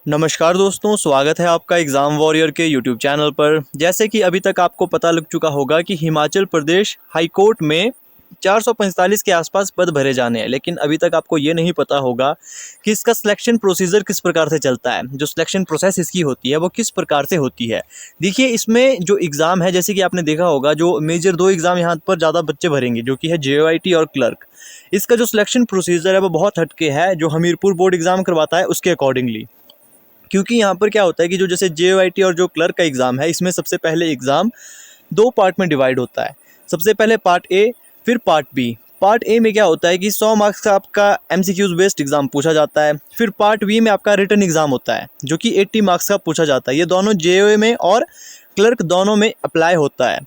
नमस्कार दोस्तों, स्वागत है आपका एग्ज़ाम वॉरियर के यूट्यूब चैनल पर। जैसे कि अभी तक आपको पता लग चुका होगा कि हिमाचल प्रदेश हाई कोर्ट में 445 के आसपास पद भरे जाने हैं, लेकिन अभी तक आपको ये नहीं पता होगा कि इसका सिलेक्शन प्रोसीजर किस प्रकार से चलता है। जो सिलेक्शन प्रोसेस इसकी होती है वो किस प्रकार से होती है। देखिए, इसमें जो एग्ज़ाम है, जैसे कि आपने देखा होगा, जो मेजर दो एग्ज़ाम यहाँ पर ज़्यादा बच्चे भरेंगे, जो कि है JOIT और क्लर्क। इसका जो सिलेक्शन प्रोसीजर है वो बहुत हटके है जो हमीरपुर बोर्ड एग्ज़ाम करवाता है उसके अकॉर्डिंगली। क्योंकि यहाँ पर क्या होता है कि जो जैसे JOIT और जो क्लर्क का एग्ज़ाम है, इसमें सबसे पहले एग्ज़ाम दो पार्ट में डिवाइड होता है। सबसे पहले पार्ट ए, फिर पार्ट बी। पार्ट ए में क्या होता है कि 100 मार्क्स का आपका MCQs बेस्ड एग्ज़ाम पूछा जाता है। फिर पार्ट बी में आपका रिटन एग्ज़ाम होता है जो कि 80 मार्क्स का पूछा जाता है। ये दोनों JOA में और क्लर्क दोनों में अप्लाई होता है।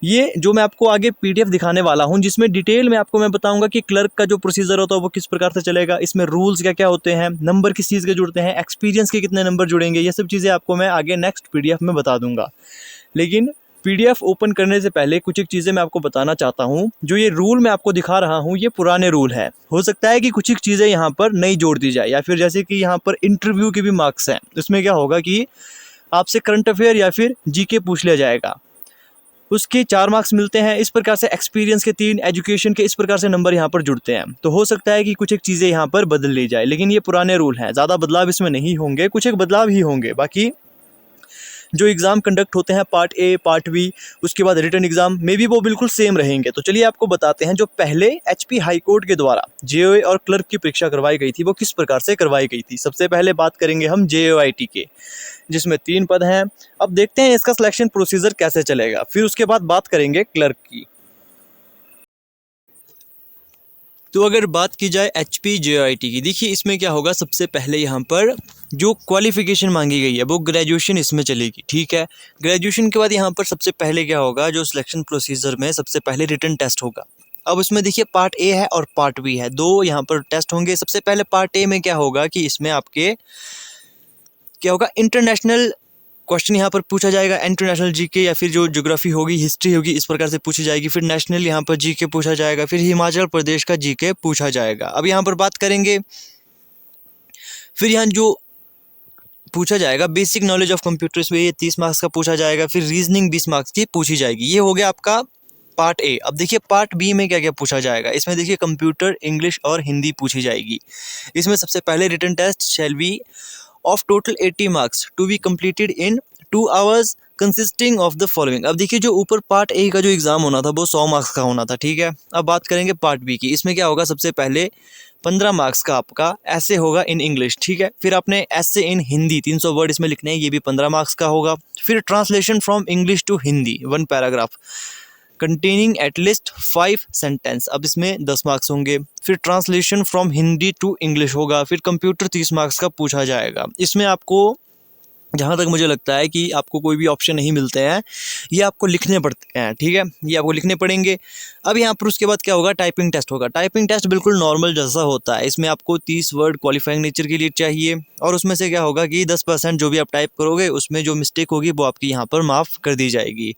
ये जो मैं आपको आगे PDF दिखाने वाला हूँ, जिसमें डिटेल में आपको मैं बताऊंगा कि क्लर्क का जो प्रोसीजर होता है वो किस प्रकार से चलेगा, इसमें रूल्स क्या क्या होते हैं, नंबर किस चीज़ के जुड़ते हैं, एक्सपीरियंस के कितने नंबर जुड़ेंगे, ये सब चीज़ें आपको मैं आगे नेक्स्ट PDF में बता दूंगा। लेकिन PDF ओपन करने से पहले कुछ एक चीज़ें मैं आपको बताना चाहता हूँ। जो ये रूल मैं आपको दिखा रहा हूँ ये पुराने रूल है। हो सकता है कि कुछ एक चीज़ें यहाँ पर नई जोड़ दी जाए, या फिर जैसे कि यहाँ पर इंटरव्यू के भी मार्क्स हैं। उसमें क्या होगा कि आपसे करंट अफेयर या फिर GK पूछ लिया जाएगा, उसके 4 मार्क्स मिलते हैं। इस प्रकार से एक्सपीरियंस के 3, एजुकेशन के इस प्रकार से नंबर यहाँ पर जुड़ते हैं। तो हो सकता है कि कुछ एक चीज़ें यहाँ पर बदल ली जाए, लेकिन ये पुराने रूल हैं, ज़्यादा बदलाव इसमें नहीं होंगे, कुछ एक बदलाव ही होंगे। बाकी जो एग्ज़ाम कंडक्ट होते हैं पार्ट ए, पार्ट बी, उसके बाद रिटन एग्ज़ाम में भी वो बिल्कुल सेम रहेंगे। तो चलिए आपको बताते हैं जो पहले HP हाई कोर्ट के द्वारा JOA और क्लर्क की परीक्षा करवाई गई थी वो किस प्रकार से करवाई गई थी। सबसे पहले बात करेंगे हम JOIT के, जिसमें 3 पद हैं। अब देखते हैं इसका सिलेक्शन प्रोसीजर कैसे चलेगा, फिर उसके बाद बात करेंगे क्लर्क की। तो अगर बात की जाए HP JOIT की, देखिए इसमें क्या होगा, सबसे पहले यहाँ पर जो क्वालिफ़िकेशन मांगी गई है वो ग्रेजुएशन इसमें चलेगी, ठीक है। ग्रेजुएशन के बाद यहाँ पर सबसे पहले क्या होगा, जो सिलेक्शन प्रोसीजर में सबसे पहले रिटन टेस्ट होगा। अब उसमें देखिए पार्ट ए है और पार्ट बी है, दो यहाँ पर टेस्ट होंगे। सबसे पहले पार्ट ए में क्या होगा कि इसमें आपके क्या होगा, इंटरनेशनल क्वेश्चन यहाँ पर पूछा जाएगा। इंटरनेशनल GK या फिर जो ज्योग्राफी होगी, हिस्ट्री होगी, इस प्रकार से पूछी जाएगी। फिर नेशनल यहाँ पर GK पूछा जाएगा, फिर हिमाचल प्रदेश का GK पूछा जाएगा। अब यहाँ पर बात करेंगे, फिर यहाँ जो पूछा जाएगा बेसिक नॉलेज ऑफ कंप्यूटर्स में, ये 30 मार्क्स का पूछा जाएगा। फिर रीजनिंग 20 मार्क्स की पूछी जाएगी। ये हो गया आपका पार्ट ए। अब देखिए पार्ट बी में क्या क्या पूछा जाएगा। इसमें देखिए कंप्यूटर, इंग्लिश और हिंदी पूछी जाएगी। इसमें सबसे पहले written test shall be of total 80 marks to be completed in 2 hours consisting of the following. अब देखिए जो ऊपर पार्ट ए का जो एग्ज़ाम होना था वो 100 मार्क्स का होना था, ठीक है। अब बात करेंगे पार्ट बी की। इसमें क्या होगा, सबसे पहले 15 मार्क्स का आपका ऐसे होगा इन इंग्लिश, ठीक है। फिर आपने ऐसे इन हिंदी 300 वर्ड इसमें लिखने हैं, ये भी 15 मार्क्स का होगा। फिर translation from English to Hindi 1 paragraph containing at least 5 sentence, अब इसमें 10 मार्क्स होंगे। फिर translation from Hindi to English होगा। फिर कंप्यूटर 30 मार्क्स का पूछा जाएगा। इसमें आपको, जहाँ तक मुझे लगता है कि आपको कोई भी ऑप्शन नहीं मिलते हैं, ये आपको लिखने पड़ते हैं, ठीक है, ये आपको लिखने पड़ेंगे। अब यहाँ पर उसके बाद क्या होगा, टाइपिंग टेस्ट होगा। टाइपिंग टेस्ट बिल्कुल नॉर्मल जैसा होता है। इसमें आपको 30 वर्ड क्वालिफाइंग नेचर के लिए चाहिए, और उसमें से क्या होगा कि 10% जो भी आप टाइप करोगे उसमें जो मिस्टेक होगी वो आपकी यहाँ पर माफ़ कर दी जाएगी।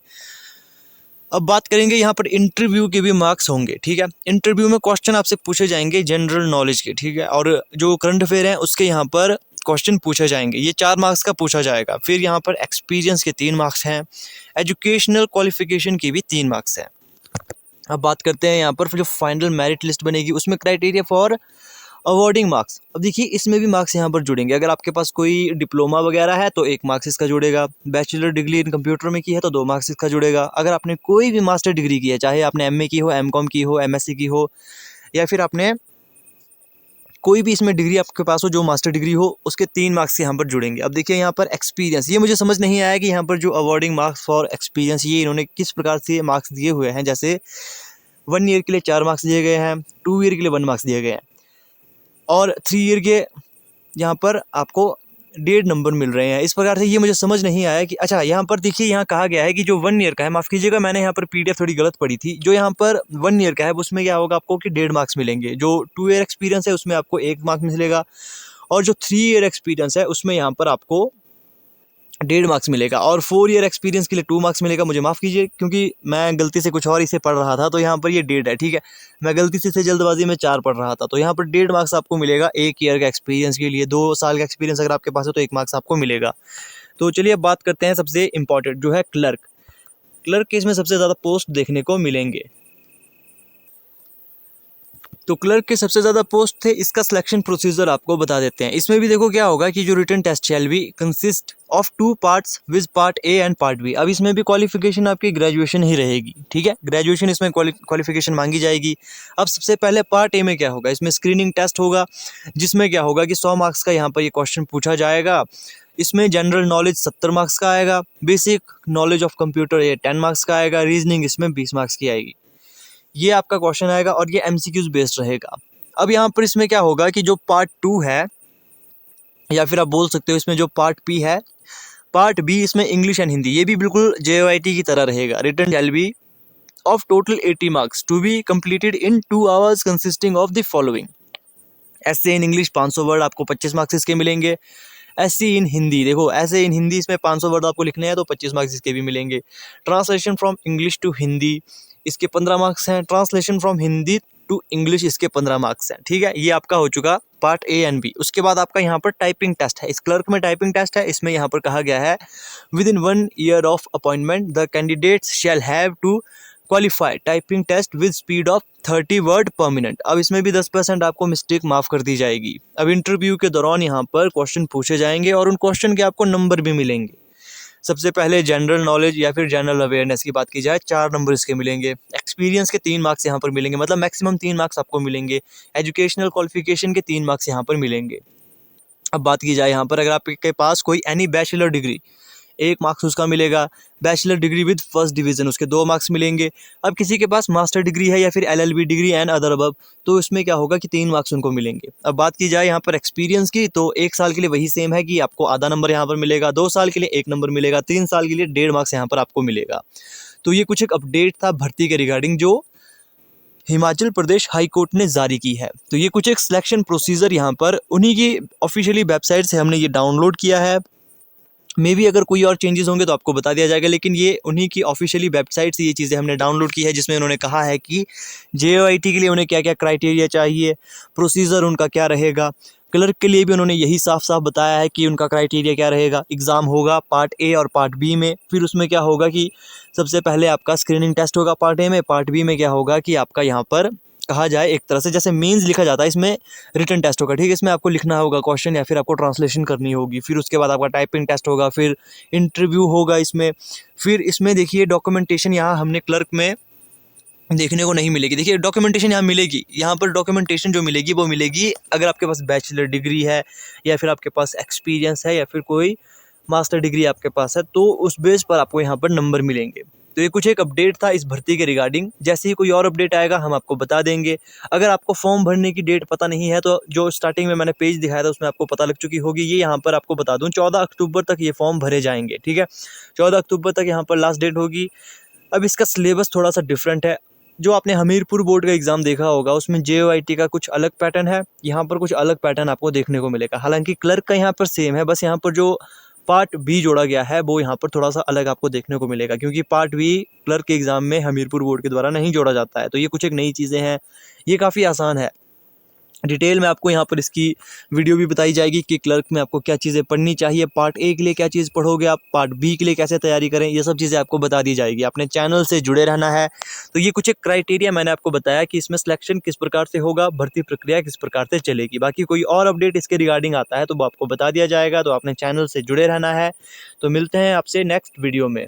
अब बात करेंगे यहाँ पर इंटरव्यू के भी मार्क्स होंगे, ठीक है। इंटरव्यू में क्वेश्चन आपसे पूछे जाएंगे जनरल नॉलेज के, ठीक है, और जो करंट अफेयर हैं उसके यहाँ पर क्वेश्चन पूछे जाएंगे। ये 4 मार्क्स का पूछा जाएगा। फिर यहाँ पर एक्सपीरियंस के 3 मार्क्स हैं, एजुकेशनल क्वालिफिकेशन के भी 3 मार्क्स हैं। अब बात करते हैं यहाँ पर जो फाइनल मेरिट लिस्ट बनेगी उसमें क्राइटेरिया फॉर अवॉर्डिंग मार्क्स। अब देखिए इसमें भी मार्क्स यहाँ पर जुड़ेंगे। अगर आपके पास कोई डिप्लोमा वगैरह है तो 1 मार्क्स इसका जुड़ेगा। बैचलर डिग्री इन कंप्यूटर में की है तो 2 मार्क्स इसका जुड़ेगा। अगर आपने कोई भी मास्टर डिग्री की है, चाहे आपने MA की हो, MCOM की हो, MSc की हो, या फिर आपने कोई भी इसमें डिग्री आपके पास हो जो मास्टर डिग्री हो, उसके 3 मार्क्स यहाँ पर जुड़ेंगे। अब देखिए यहाँ पर एक्सपीरियंस, ये मुझे समझ नहीं आया कि यहाँ पर जो अवॉर्डिंग मार्क्स फॉर एक्सपीरियंस ये इन्होंने किस प्रकार से मार्क्स दिए हुए हैं। जैसे 1 ईयर के लिए 4 मार्क्स दिए गए हैं, 2 ईयर के लिए 1 मार्क्स दिए गए हैं, और 3 ईयर के यहाँ पर आपको 1.5 नंबर मिल रहे हैं। इस प्रकार से ये मुझे समझ नहीं आया कि अच्छा, यहाँ पर देखिए यहाँ कहा गया है कि जो 1 ईयर का है, माफ़ कीजिएगा मैंने यहाँ पर PDF थोड़ी गलत पढ़ी थी। जो यहाँ पर 1 ईयर का है उसमें क्या होगा आपको कि 1.5 मार्क्स मिलेंगे। जो 2 ईयर एक्सपीरियंस है उसमें आपको 1 मार्क्स मिलेगा, और जो 3 ईयर एक्सपीरियंस है उसमें यहाँ पर आपको 1.5 मार्क्स मिलेगा, और 4 ईयर एक्सपीरियंस के लिए 2 मार्क्स मिलेगा। मुझे माफ़ कीजिए क्योंकि मैं गलती से कुछ और इसे पढ़ रहा था, तो यहाँ पर ये 1.5 है, ठीक है। मैं गलती से जल्दबाजी में 4 पढ़ रहा था, तो यहाँ पर 1.5 मार्क्स आपको मिलेगा 1 ईयर का एक्सपीरियंस के लिए। 2 साल का एक्सपीरियंस अगर आपके पास है तो 1 मार्क्स आपको मिलेगा। तो चलिए अब बात करते हैं सबसे इंपॉर्टेंट जो है क्लर्क। क्लर्क के इसमें सबसे ज़्यादा पोस्ट देखने को मिलेंगे। तो क्लर्क के सबसे ज़्यादा पोस्ट थे, इसका सिलेक्शन प्रोसीजर आपको बता देते हैं। इसमें भी देखो क्या होगा कि जो written test shall be consist of 2 parts with part A and part B. अब इसमें भी क्वालिफिकेशन आपकी ग्रेजुएशन ही रहेगी, ठीक है। ग्रेजुएशन इसमें क्वालिफिकेशन मांगी जाएगी। अब सबसे पहले पार्ट ए में क्या होगा, इसमें स्क्रीनिंग टेस्ट होगा, जिसमें क्या होगा कि 100 मार्क्स का यहाँ पर ये क्वेश्चन पूछा जाएगा। इसमें जनरल नॉलेज 70 मार्क्स का आएगा, बेसिक नॉलेज ऑफ कंप्यूटर ये 10 मार्क्स का आएगा, रीजनिंग इसमें 20 मार्क्स की आएगी। ये आपका क्वेश्चन आएगा और ये एमसीक्यूज बेस्ड रहेगा। अब यहाँ पर इसमें क्या होगा कि जो पार्ट 2 है, या फिर आप बोल सकते हो इसमें जो पार्ट बी है, पार्ट बी इसमें इंग्लिश एंड हिंदी, ये भी बिल्कुल JOIT की तरह रहेगा। Written shall be of total 80 marks to be completed in 2 hours consisting of the following. ऐसे इन इंग्लिश 500 वर्ड आपको 25 मार्क्स इसके मिलेंगे। ऐसे इन हिंदी, देखो ऐसे इन हिंदी इसमें 500 वर्ड आपको लिखने हैं तो 25 मार्क्स इसके भी मिलेंगे। Translation from English to Hindi इसके 15 मार्क्स हैं। Translation from Hindi to English इसके 15 मार्क्स हैं, ठीक है। ये आपका हो चुका पार्ट ए एंड बी। उसके बाद आपका यहाँ पर टाइपिंग टेस्ट है। इस क्लर्क में टाइपिंग टेस्ट है। इसमें यहाँ पर कहा गया है within 1 year of appointment the candidates shall have to qualify typing test with speed of 30 word per minute. अब इसमें भी 10% आपको मिस्टेक माफ़ कर दी जाएगी। अब इंटरव्यू के दौरान यहाँ पर क्वेश्चन पूछे जाएंगे और उन क्वेश्चन के आपको नंबर भी मिलेंगे। सबसे पहले जनरल नॉलेज या फिर जनरल अवेयरनेस की बात की जाए, 4 नंबर इसके मिलेंगे। एक्सपीरियंस के 3 मार्क्स यहाँ पर मिलेंगे, मतलब मैक्सिमम 3 मार्क्स आपको मिलेंगे। एजुकेशनल क्वालिफिकेशन के 3 मार्क्स यहाँ पर मिलेंगे। अब बात की जाए यहाँ पर अगर आपके पास कोई एनी बैचलर डिग्री, 1 मार्क्स उसका मिलेगा। Bachelor degree with first division उसके 2 मार्क्स मिलेंगे। अब किसी के पास मास्टर डिग्री है या फिर LLB degree and other above, तो इसमें क्या होगा कि 3 मार्क्स उनको मिलेंगे। अब बात की जाए यहाँ पर एक्सपीरियंस की, तो 1 साल के लिए वही सेम है कि आपको आधा नंबर यहाँ पर मिलेगा, 2 साल के लिए 1 नंबर मिलेगा, 3 साल के लिए 1.5 मार्क्स यहाँ पर आपको मिलेगा। तो ये कुछ एक अपडेट था भर्ती के रिगार्डिंग जो हिमाचल प्रदेश हाई कोर्ट ने जारी की है। तो ये कुछ एक सिलेक्शन प्रोसीजर यहाँ पर उन्हीं की ऑफिशियली वेबसाइट से हमने ये डाउनलोड किया है। मे भी अगर कोई और चेंजेस होंगे तो आपको बता दिया जाएगा, लेकिन ये उन्हीं की ऑफिशियली वेबसाइट से ये चीज़ें हमने डाउनलोड की है, जिसमें उन्होंने कहा है कि JOIT के लिए उन्हें क्या क्या क्राइटेरिया चाहिए, प्रोसीजर उनका क्या रहेगा। क्लर्क के लिए भी उन्होंने यही साफ साफ बताया है कि उनका क्राइटेरिया क्या रहेगा। एग्ज़ाम होगा पार्ट ए और पार्ट बी में। फिर उसमें क्या होगा कि सबसे पहले आपका स्क्रीनिंग टेस्ट होगा पार्ट ए में। पार्ट बी में क्या होगा कि आपका यहाँ पर कहा जाए एक तरह से जैसे मेंस लिखा जाता है, इसमें रिटन टेस्ट होगा, ठीक है। इसमें आपको लिखना होगा क्वेश्चन या फिर आपको ट्रांसलेशन करनी होगी। फिर उसके बाद आपका टाइपिंग टेस्ट होगा, फिर इंटरव्यू होगा इसमें। फिर इसमें देखिए डॉक्यूमेंटेशन यहाँ हमने क्लर्क में देखने को नहीं मिलेगी। देखिए डॉक्यूमेंटेशन यहाँ मिलेगी, यहाँ पर डॉक्यूमेंटेशन जो मिलेगी वो मिलेगी अगर आपके पास बैचलर डिग्री है या फिर आपके पास एक्सपीरियंस है या फिर कोई मास्टर डिग्री आपके पास है, तो उस बेस पर आपको यहाँ पर नंबर मिलेंगे। तो ये कुछ एक अपडेट था इस भर्ती के रिगार्डिंग। जैसे ही कोई और अपडेट आएगा हम आपको बता देंगे। अगर आपको फॉर्म भरने की डेट पता नहीं है तो जो स्टार्टिंग में मैंने पेज दिखाया था उसमें आपको पता लग चुकी होगी। ये यहाँ पर आपको बता दूँ 14 अक्टूबर तक ये फॉर्म भरे जाएंगे, ठीक है। 14 अक्टूबर तक यहाँ पर लास्ट डेट होगी। अब इसका सिलेबस थोड़ा सा डिफरेंट है। जो आपने हमीरपुर बोर्ड का एग्ज़ाम देखा होगा उसमें JOIT का कुछ अलग पैटर्न है, यहाँ पर कुछ अलग पैटर्न आपको देखने को मिलेगा। हालांकि क्लर्क का यहाँ पर सेम है, बस यहाँ पर जो पार्ट बी जोड़ा गया है वो यहाँ पर थोड़ा सा अलग आपको देखने को मिलेगा, क्योंकि पार्ट बी क्लर्क के एग्ज़ाम में हमीरपुर बोर्ड के द्वारा नहीं जोड़ा जाता है। तो ये कुछ एक नई चीज़ें हैं, ये काफ़ी आसान है। डिटेल में आपको यहाँ पर इसकी वीडियो भी बताई जाएगी कि क्लर्क में आपको क्या चीज़ें पढ़नी चाहिए, पार्ट ए के लिए क्या चीज़ पढ़ोगे आप, पार्ट बी के लिए कैसे तैयारी करें, ये सब चीज़ें आपको बता दी जाएगी। अपने चैनल से जुड़े रहना है। तो ये कुछ एक क्राइटेरिया मैंने आपको बताया कि इसमें सिलेक्शन किस प्रकार से होगा, भर्ती प्रक्रिया किस प्रकार से चलेगी। बाकी कोई और अपडेट इसके रिगार्डिंग आता है तो वो आपको बता दिया जाएगा। तो आपने चैनल से जुड़े रहना है। तो मिलते हैं आपसे नेक्स्ट वीडियो में।